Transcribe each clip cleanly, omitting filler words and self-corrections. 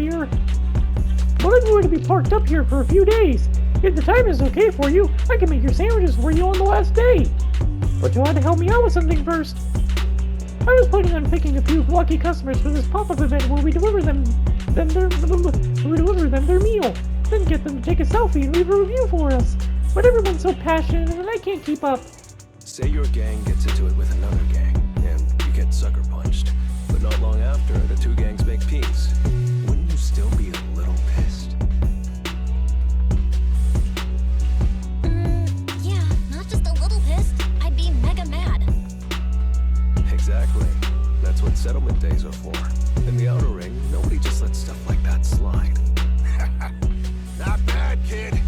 here. But I'm going to be parked up here for a few days. If the time is okay for you, I can make your sandwiches for you on the last day. But you'll have to help me out with something first. I was planning on picking a few lucky customers for this pop-up event where we deliver them their meal, then get them to take a selfie and leave a review for us. But everyone's so passionate and I can't keep up. Say your gang gets into it with another gang, and you get sucker punched. But not long after, the two gangs make peace. Wouldn't you still be a little pissed? Yeah, not just a little pissed. I'd be mega mad. Exactly. That's what settlement days are for. In the outer ring, nobody just lets stuff like that slide. Not bad, kid.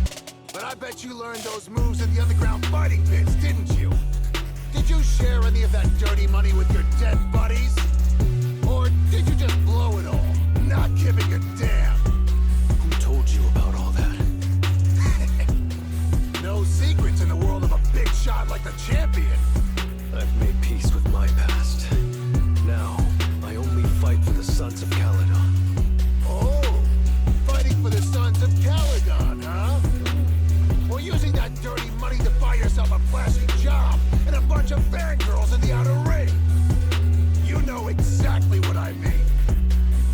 But I bet you learned those moves in the underground fighting pits, didn't you? Did you share any of that dirty money with your dead buddies? Or did you just blow it all, not giving a damn? Who told you about all that? No secrets in the world of a big shot like the champion. I've made peace with my past. Now, I only fight for the Sons of Caledon. Oh, fighting for the Sons of Caledon, huh? Or using that dirty money to buy yourself a flashy job and a bunch of fangirls in the outer ring. You know exactly what I mean.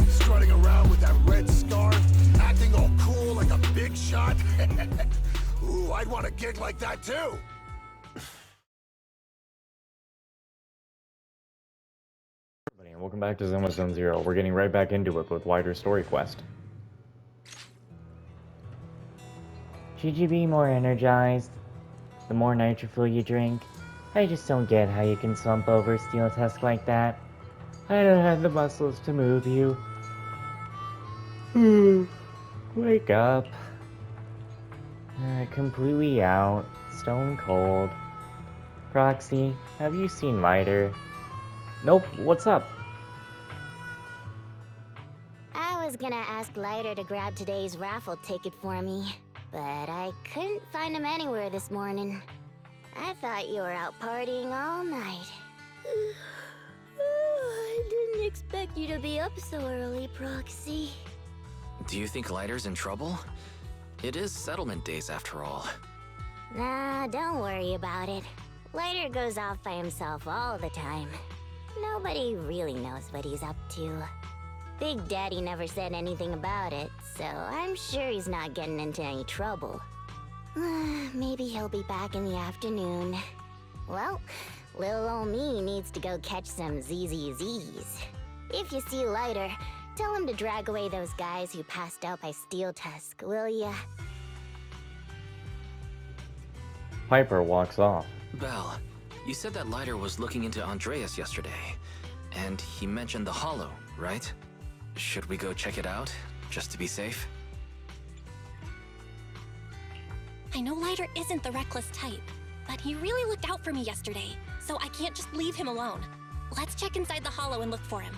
Strutting around with that red scarf, acting all cool like a big shot. Ooh, I'd want a gig like that too. Everybody, and welcome back to ZENLESS ZONE ZERO. We're getting right back into it with wider story quest. Should you be more energized the more nitro-fuel you drink? I just don't get how you can slump over a steel tusk like that. I don't have the muscles to move you. Wake up. Completely out. Stone cold. Proxy, have you seen Lighter? Nope, what's up? I was gonna ask Lighter to grab today's raffle ticket for me, but I couldn't find him anywhere this morning. I thought you were out partying all night. I didn't expect you to be up so early, Proxy. Do you think Lighter's in trouble? It is settlement days after all. Nah, don't worry about it. Lighter goes off by himself all the time. Nobody really knows what he's up to. Big Daddy never said anything about it, so I'm sure he's not getting into any trouble. Maybe he'll be back in the afternoon. Well, little ol' me needs to go catch some ZZZs. If you see Lighter, tell him to drag away those guys who passed out by Steel Tusk, will ya? Piper walks off. Belle, you said that Lighter was looking into Andreas yesterday, and he mentioned the Hollow, right? Should we go check it out, just to be safe? I know Lighter isn't the reckless type, but he really looked out for me yesterday, so I can't just leave him alone. Let's check inside the Hollow and look for him.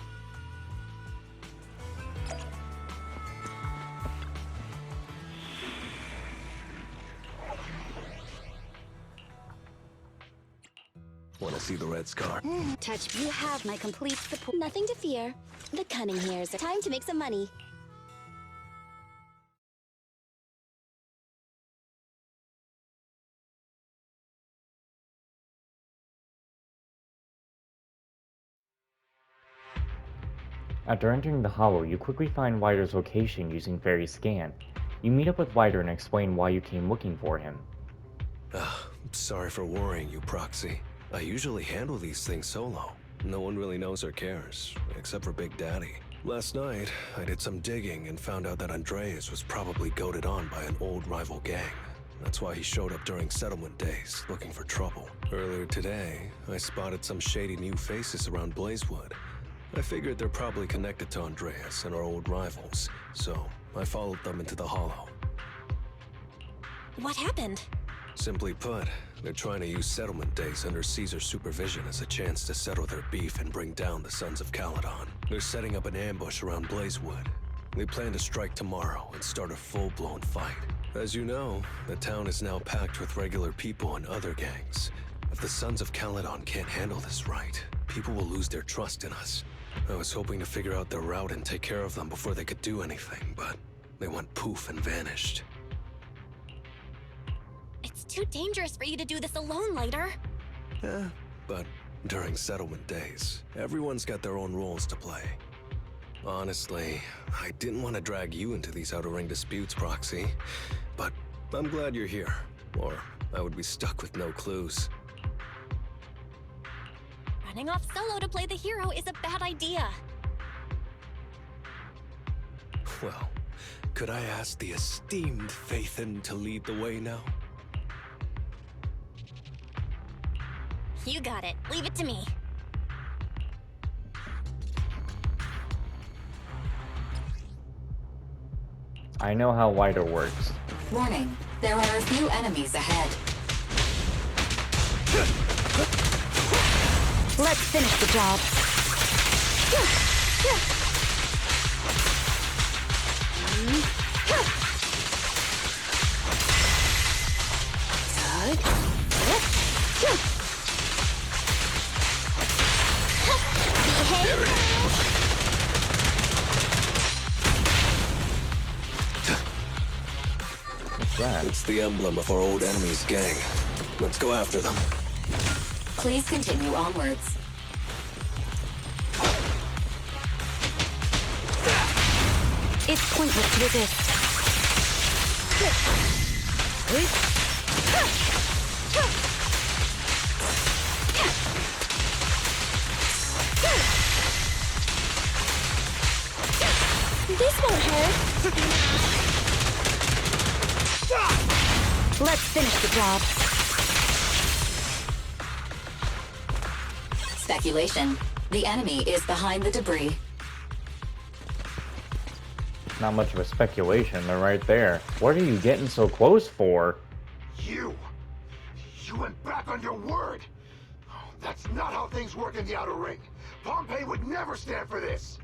Want to see the red scar? Touch, you have my complete support. Nothing to fear. The cunning hairs. Time to make some money. After entering the Hollow, you quickly find Wider's location using Fairy Scan. You meet up with Wider and explain why you came looking for him. Sorry for worrying you, Proxy. I usually handle these things solo. No one really knows or cares, except for Big Daddy. Last night, I did some digging and found out that Andreas was probably goaded on by an old rival gang. That's why he showed up during settlement days, looking for trouble. Earlier today, I spotted some shady new faces around Blazewood. I figured they're probably connected to Andreas and our old rivals, so I followed them into the Hollow. What happened? Simply put, they're trying to use settlement days under Caesar's supervision as a chance to settle their beef and bring down the Sons of Caledon. They're setting up an ambush around Blazewood. They plan to strike tomorrow and start a full-blown fight. As you know, the town is now packed with regular people and other gangs. If the Sons of Caledon can't handle this right, people will lose their trust in us. I was hoping to figure out their route and take care of them before they could do anything, but they went poof and vanished. It's too dangerous for you to do this alone, Lighter. Yeah, but during settlement days, everyone's got their own roles to play. Honestly, I didn't want to drag you into these outer ring disputes, Proxy, but I'm glad you're here, or I would be stuck with no clues. Running off solo to play the hero is a bad idea. Well, could I ask the esteemed Phaethon to lead the way now? You got it. Leave it to me. I know how Wider works. Warning, there are a few enemies ahead. Let's finish the job. What's that? It's the emblem of our old enemy's gang. Let's go after them. Please continue onwards. It's pointless to resist. This won't hurt. Let's finish the job. Speculation. The enemy is behind the debris. Not much of a speculation, they're right there. What are you getting so close for? You went back on your word. That's not how things work in the Outer Ring. Pompeii would never stand for this.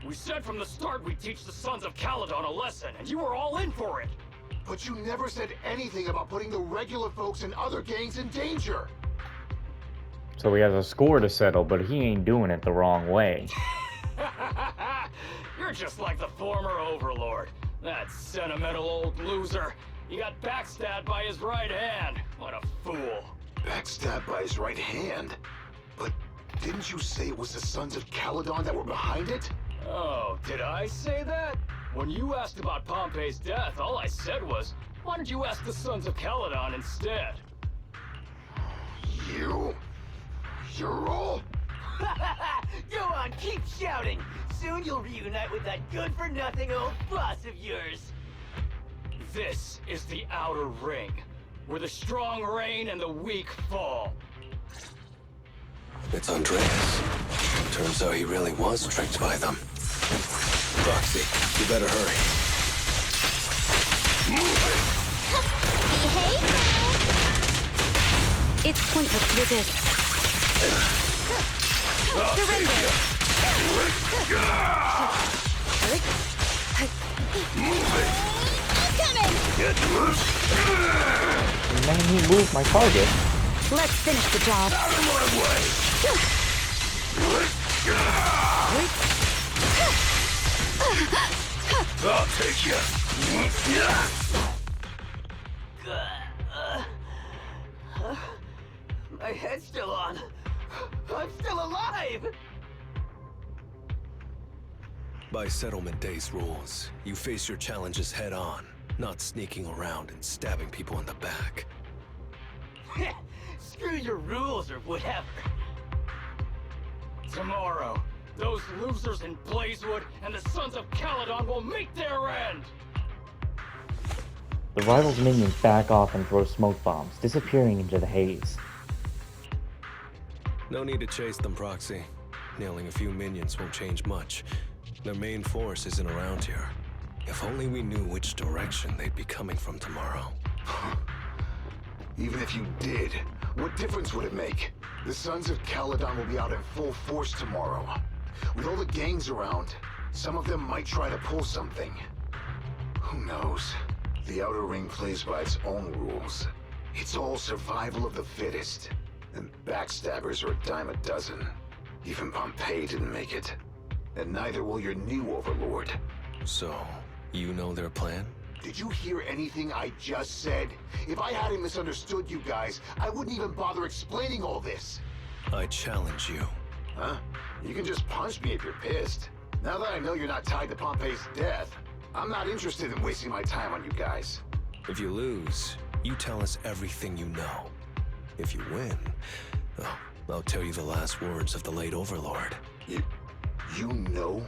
We said from the start we'd teach the Sons of Caledon a lesson, and you were all in for it! But you never said anything about putting the regular folks and other gangs in danger. So he has a score to settle, but he ain't doing it the wrong way. You're just like the former Overlord. That sentimental old loser. He got backstabbed by his right hand. What a fool. Backstabbed by his right hand? But didn't you say it was the Sons of Caledon that were behind it? Oh, did I say that? When you asked about Pompeii's death, all I said was, why don't you ask the Sons of Caledon instead? You're all... Go on, keep shouting! Soon you'll reunite with that good-for-nothing old boss of yours! This is the Outer Ring, where the strong reign and the weak fall. It's Andreas. Turns out he really was tricked by them. Proxy, you better hurry. Behave now! It's pointless to resist. Surrender! I'm coming! Man, he moved my target. Let's finish the job. Out of my way! I'll take you. My head's still on. I'm still alive! By Settlement Day's rules, you face your challenges head on, not sneaking around and stabbing people in the back. Screw your rules or whatever. Tomorrow, those losers in Blazewood and the Sons of Caledon will meet their end! The rivals' minions back off and throw smoke bombs, disappearing into the haze. No need to chase them, Proxy. Nailing a few minions won't change much. Their main force isn't around here. If only we knew which direction they'd be coming from tomorrow. Even if you did, what difference would it make? The Sons of Caledon will be out in full force tomorrow. With all the gangs around, some of them might try to pull something. Who knows? The Outer Ring plays by its own rules. It's all survival of the fittest. And backstabbers are a dime a dozen. Even Pompeii didn't make it. And neither will your new overlord. So, you know their plan? Did you hear anything I just said? If I hadn't misunderstood you guys, I wouldn't even bother explaining all this. I challenge you. Huh? You can just punch me if you're pissed. Now that I know you're not tied to Pompeii's death, I'm not interested in wasting my time on you guys. If you lose, you tell us everything you know. If you win, oh, I'll tell you the last words of the late Overlord. You know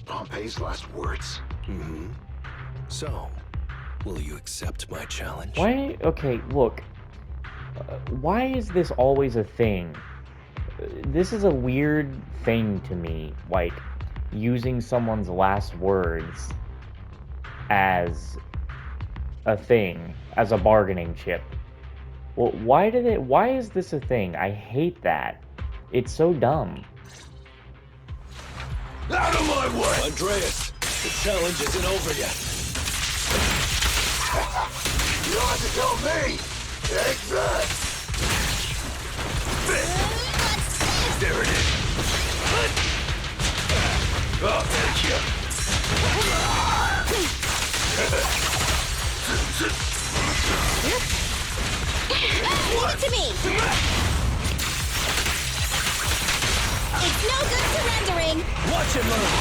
Pompeii's last words? Mm-hmm. So, will you accept my challenge? Why? Okay, look. Why is this always a thing? This is a weird thing to me, like using someone's last words as a thing, as a bargaining chip. Well, why is this a thing? I hate that. It's so dumb. Out of my way! Andreas, the challenge isn't over yet. You don't have to tell me! Take that! There it is! Oh, thank you! Leave it to me! It's no good surrendering! Watch him move!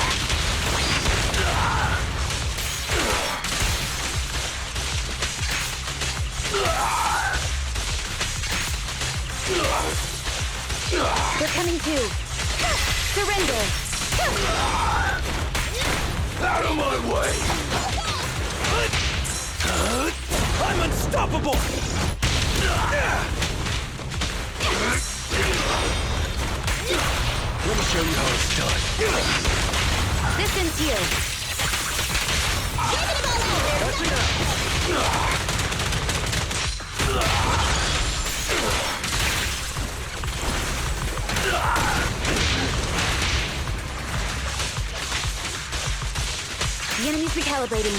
They're coming too! Surrender! Out of my way! I'm unstoppable! Let me show you how it's done. Distance you! Taking it all out! The enemy's recalibrating.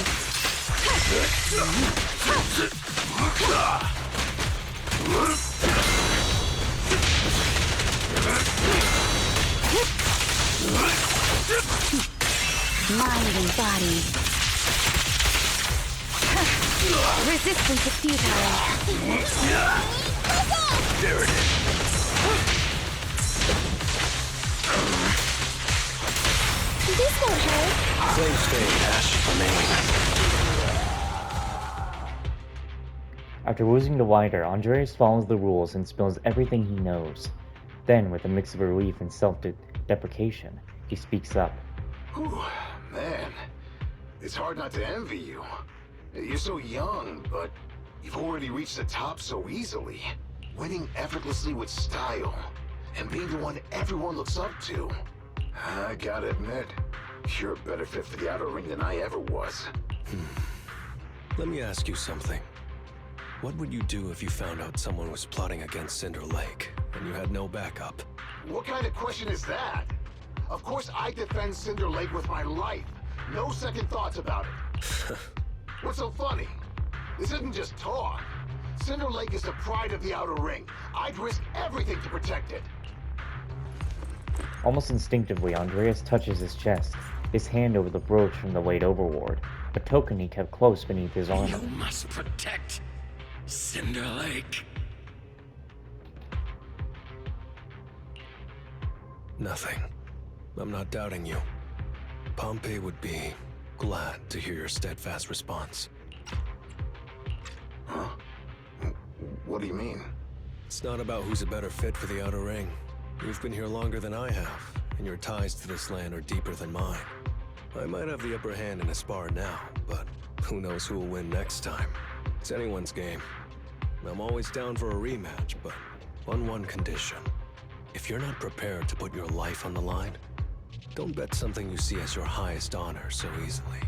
Mind and body. Resistance is futile. There it is. This won't hurt. Flames fade, ash remain. After losing to Wider, Andreas follows the rules and spills everything he knows. Then, with a mix of relief and self-deprecation, he speaks up. Whew, man, it's hard not to envy you. You're so young, but you've already reached the top so easily. Winning effortlessly with style, and being the one everyone looks up to. I gotta admit, you're a better fit for the outer ring than I ever was. Let me ask you something. What would you do if you found out someone was plotting against Cinder Lake, and you had no backup? What kind of question is that? Of course I defend Cinder Lake with my life. No second thoughts about it. What's so funny? This isn't just talk. Cinder Lake is the pride of the outer ring. I'd risk everything to protect it. Almost instinctively, Andreas touches his chest, his hand over the brooch from the late Overlord, a token he kept close beneath his armor. You must protect Cinder Lake. Nothing. I'm not doubting you. Pompey would be glad to hear your steadfast response. Huh? What do you mean? It's not about who's a better fit for the outer ring. You've been here longer than I have, and your ties to this land are deeper than mine. I might have the upper hand in a spar now, but who knows who will win next time. It's anyone's game. I'm always down for a rematch, but on one condition. If you're not prepared to put your life on the line, don't bet something you see as your highest honor so easily.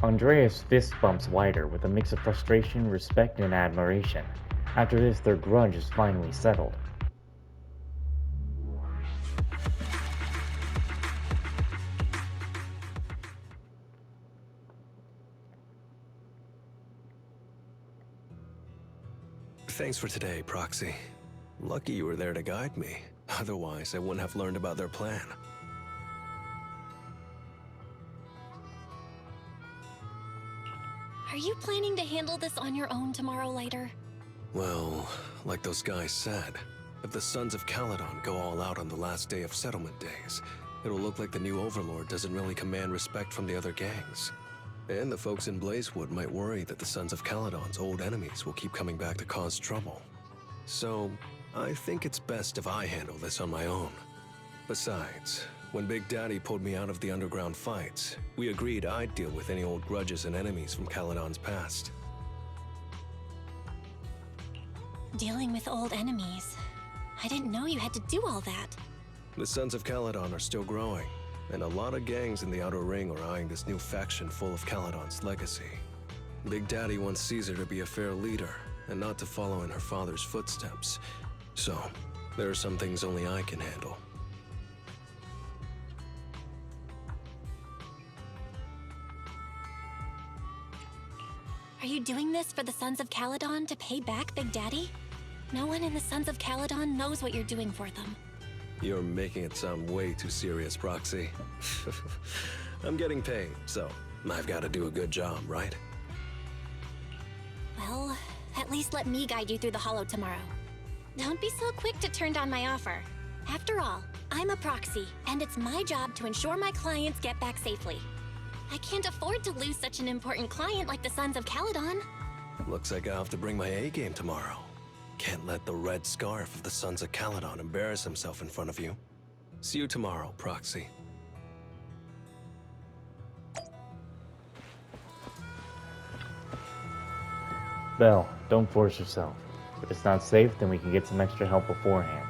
Andreas fist bumps Wider with a mix of frustration, respect, and admiration. After this, their grudge is finally settled. Thanks for today, Proxy. Lucky you were there to guide me. Otherwise, I wouldn't have learned about their plan. Are you planning to handle this on your own tomorrow, Lighter? Well, like those guys said, if the Sons of Caledon go all out on the last day of settlement days, it'll look like the new Overlord doesn't really command respect from the other gangs. And the folks in Blazewood might worry that the Sons of Caledon's old enemies will keep coming back to cause trouble. So, I think it's best if I handle this on my own. Besides, when Big Daddy pulled me out of the underground fights, we agreed I'd deal with any old grudges and enemies from Caledon's past. Dealing with old enemies. I didn't know you had to do all that. The Sons of Caledon are still growing, and a lot of gangs in the Outer Ring are eyeing this new faction full of Caledon's legacy. Big Daddy wants Caesar to be a fair leader, and not to follow in her father's footsteps. So, there are some things only I can handle. Are you doing this for the Sons of Caledon to pay back Big Daddy? No one in the Sons of Caledon knows what you're doing for them. You're making it sound way too serious, Proxy. I'm getting paid, so I've got to do a good job, right? Well, at least let me guide you through the Hollow tomorrow. Don't be so quick to turn down my offer. After all, I'm a proxy, and it's my job to ensure my clients get back safely. I can't afford to lose such an important client like the Sons of Caledon. Looks like I'll have to bring my A-game tomorrow. Can't let the red scarf of the Sons of Caledon embarrass himself in front of you. See you tomorrow, Proxy. Belle, don't force yourself. If it's not safe, then we can get some extra help beforehand.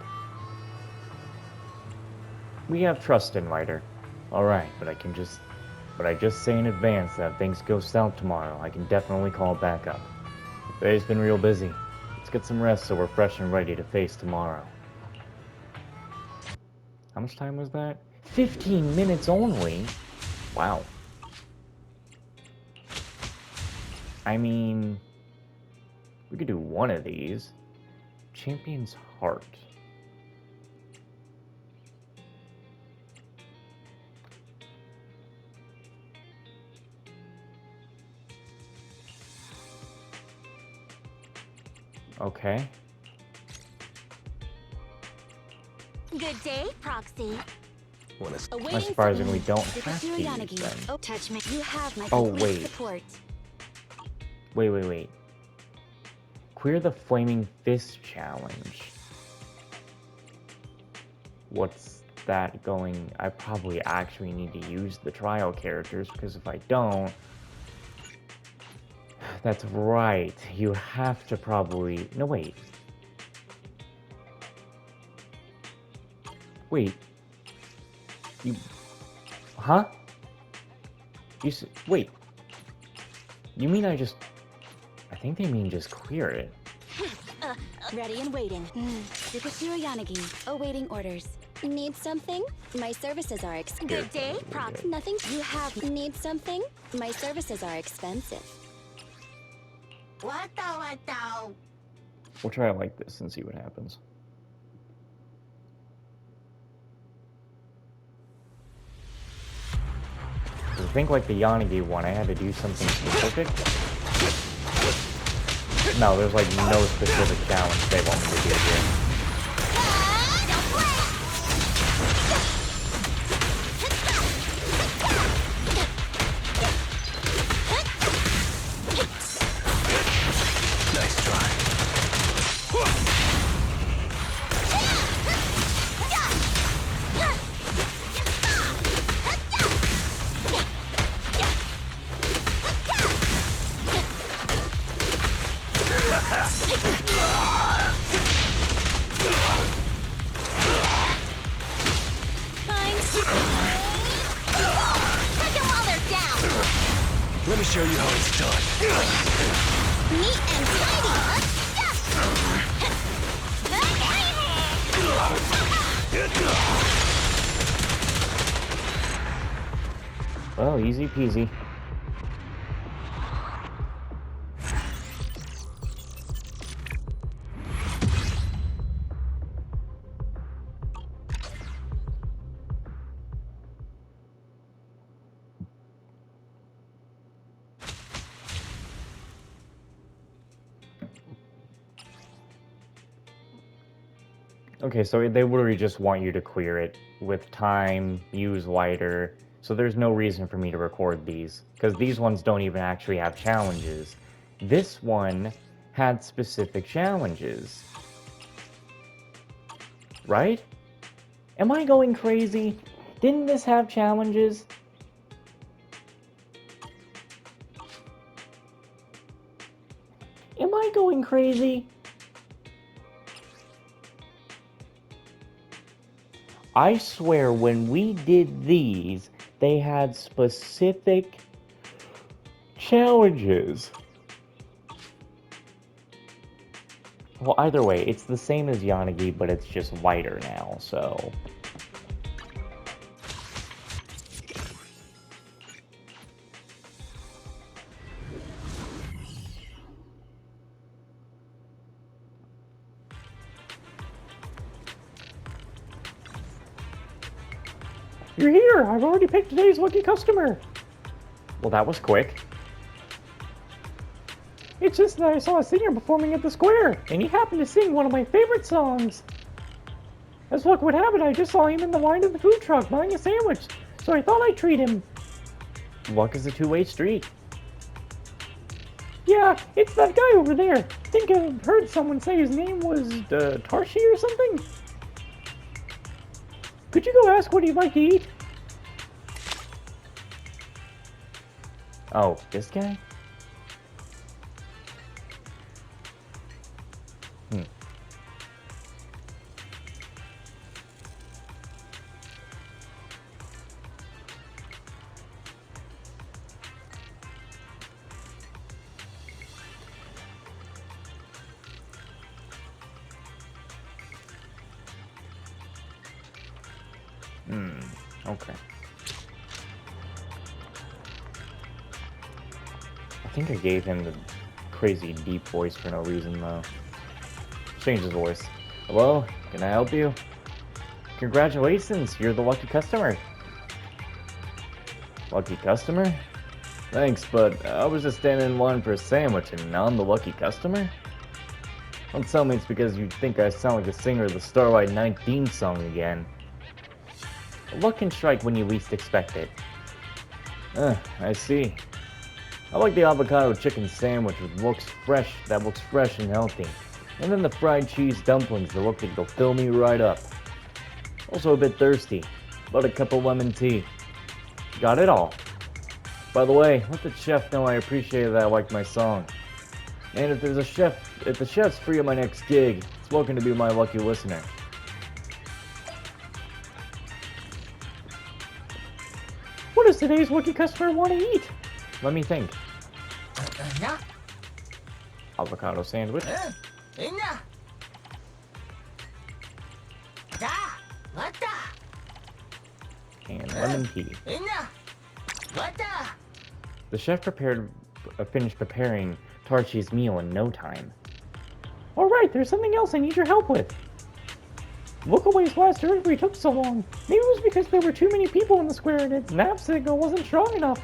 We have trust in Lighter. Alright, but I just say in advance that if things go south tomorrow, I can definitely call back up. The day's been real busy. Let's get some rest so we're fresh and ready to face tomorrow. How much time was that? 15 minutes only? Wow. I mean, we could do one of these. Champion's Heart. Okay. Good day, Proxy. Not surprising we don't have to use them. Oh, touch me. You have my Oh, complete wait. support. Wait. Clear the Flaming Fist Challenge. What's that going? I probably actually need to use the trial characters, because if I don't... That's right. You have to probably... No, wait. Wait. You... Huh? You s... Wait. You mean I just... I think they mean just clear it. Ready and waiting. Superhero Yanagi, awaiting orders. Need something? My services are Good day, Proxy. Nothing? You have... Need something? My services are expensive. What the? We'll try it like this and see what happens. I think like the Yanagi one, I had to do something specific. No, there's like no specific challenge they want me to do here. Let me show you how it's done. Neat and tidy. Well, easy peasy. Okay, so they literally just want you to clear it with time, use lighter. So there's no reason for me to record these, because these ones don't even actually have challenges. This one had specific challenges. Right? Am I going crazy? Didn't this have challenges? Am I going crazy? I swear when we did these, they had specific challenges. Well, either way, it's the same as Yanagi, but it's just lighter now, so... You're here! I've already picked today's lucky customer! Well, that was quick. It's just that I saw a singer performing at the square, and he happened to sing one of my favorite songs. As luck would have it, I just saw him in the line of the food truck buying a sandwich, so I thought I'd treat him. Luck is a two-way street. Yeah, it's that guy over there. I think I've heard someone say his name was, Tarshi or something? Could you go ask what he'd like to eat? Oh, this guy? Okay. I think I gave him the crazy deep voice for no reason, though. Change his voice. Hello, can I help you? Congratulations, you're the lucky customer. Lucky customer? Thanks, but I was just standing in line for a sandwich and now I'm the lucky customer? Don't tell me it's because you think I sound like the singer of the Starlight 19 song again. Luck can strike when you least expect it. I see. I like the avocado chicken sandwich that looks fresh and healthy. And then the fried cheese dumplings that look like they'll fill me right up. Also a bit thirsty. About a cup of lemon tea. Got it all. By the way, let the chef know I appreciated that I liked my song. And if the chef's free at my next gig, it's welcome to be my lucky listener. What does today's lucky customer want to eat? Let me think. Avocado sandwich. And lemon tea. The chef finished preparing Tarchi's meal in no time. Alright, there's something else I need your help with. Look away's last delivery took so long. Maybe it was because there were too many people in the square and its nav signal wasn't strong enough.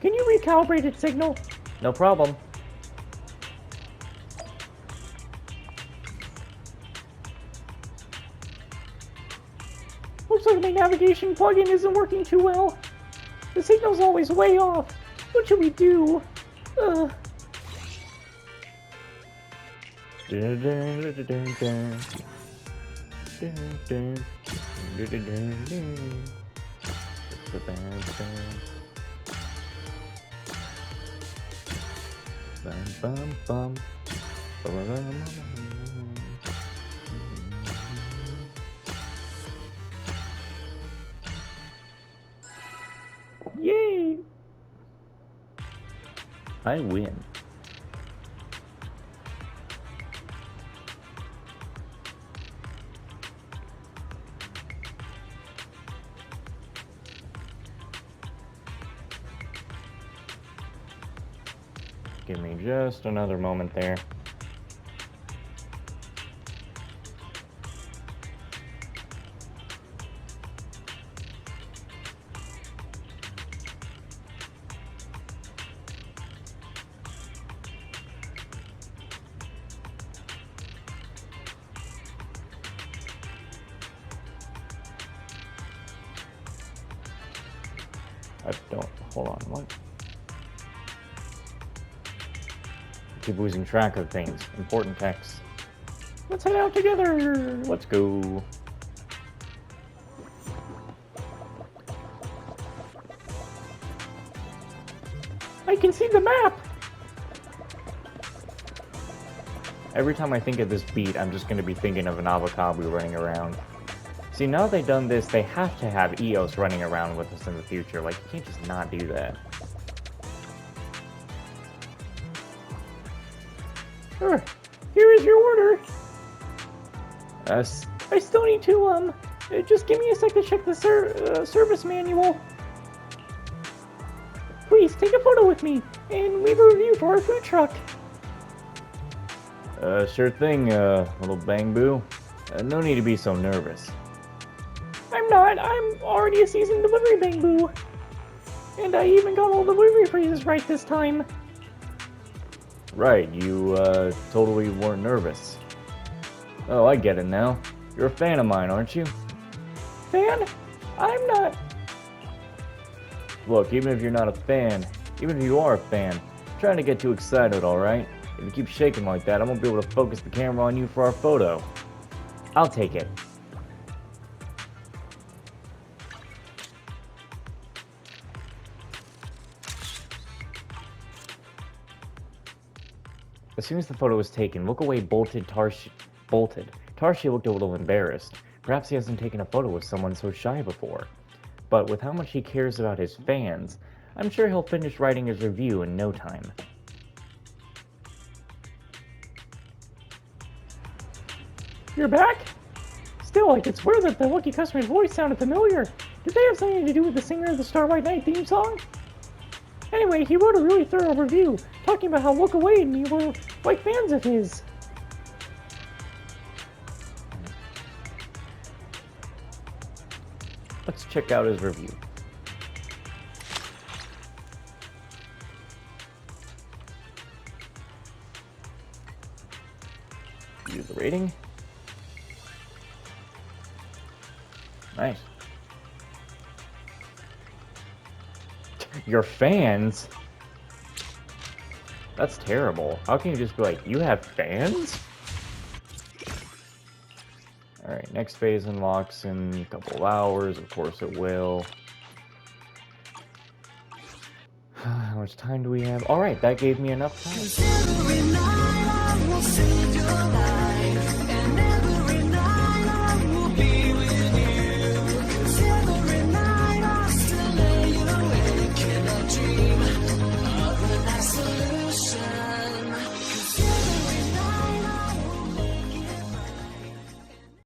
Can you recalibrate its signal? No problem. Looks like my navigation plugin isn't working too well. The signal's always way off. What should we do? Yay! I win. Give me just another moment there. I don't. Hold on. What? I keep losing track of things. Important text. Let's head out together. Let's go. I can see the map. Every time I think of this beat, I'm just going to be thinking of an avocado running around. See, now they've done this, they have to have EOS running around with us in the future. Like, you can't just not do that. Sure. Here is your order. Us. I still need to, just give me a sec to check the service manual. Please, take a photo with me, and leave a review for our food truck. Sure thing, little bang boo. No need to be so nervous. I'm not. I'm already a seasoned delivery bang boo. And I even got all the delivery phrases right this time. Right, you, totally weren't nervous. Oh, I get it now. You're a fan of mine, aren't you? Fan? I'm not. Look, even if you're not a fan, even if you are a fan, I'm trying to get too excited, alright? If you keep shaking like that, I won't be able to focus the camera on you for our photo. I'll take it. As soon as the photo was taken, look away bolted. Tarshi looked a little embarrassed. Perhaps he hasn't taken a photo with someone so shy before. But with how much he cares about his fans, I'm sure he'll finish writing his review in no time. You're back? Still, I could swear that the lucky customer's voice sounded familiar. Did they have something to do with the singer of the Starlight Night theme song? Anyway, he wrote a really thorough review, talking about how Look Away and me were like fans of his. Let's check out his review. Use the rating. Nice. Your fans? That's terrible. How can you just be like, you have fans? Alright, next phase unlocks in a couple of hours. Of course it will. How much time do we have? Alright, that gave me enough time.